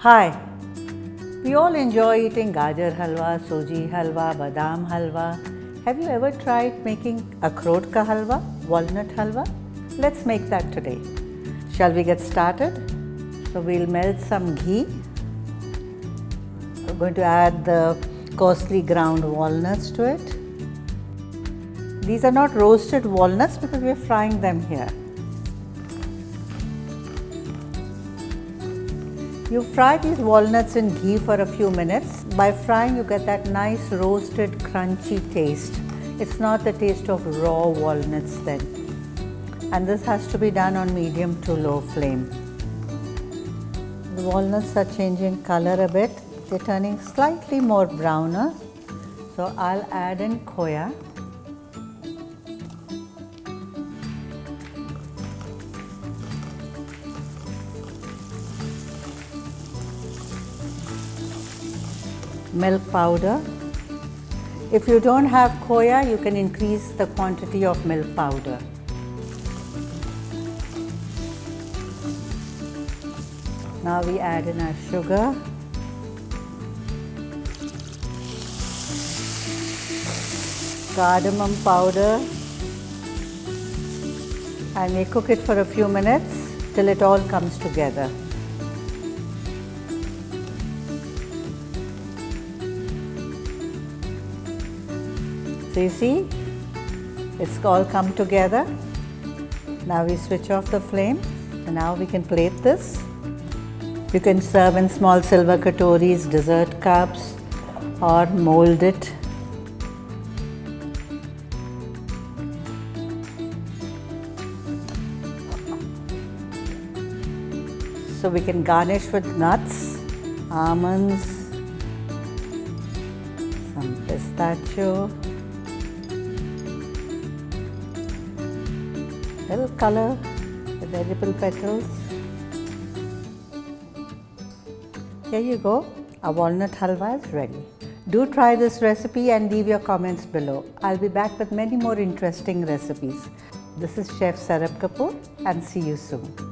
Hi, we all enjoy eating gajar halwa, soji halwa, badam halwa. Have you ever tried making Acrot Halwa, walnut halwa? Let's make that today. Shall we get started? So we'll melt some ghee. We're going to add the coarsely ground walnuts to it. These are not roasted walnuts because we're frying them here. You fry these walnuts in ghee for a few minutes. By frying, you get that nice roasted, crunchy taste. It's not the taste of raw walnuts then. And this has to be done on medium to low flame. The walnuts are changing color a bit. They're turning slightly more browner. So I'll add in khoya. Milk powder. If you don't have khoya, you can increase the quantity of milk powder. Now we add in our sugar. Cardamom powder. And we cook it for a few minutes till it all comes together. So you see, it's all come together. Now we switch off the flame and now we can plate this. You can serve in small silver katoris, dessert cups, or mold it. So we can garnish with nuts, almonds, some pistachio, little color, the edible petals. Here you go, our walnut halwa is ready. Do try this recipe and leave your comments below. I'll be back with many more interesting recipes. This is Chef Sarab and see you soon.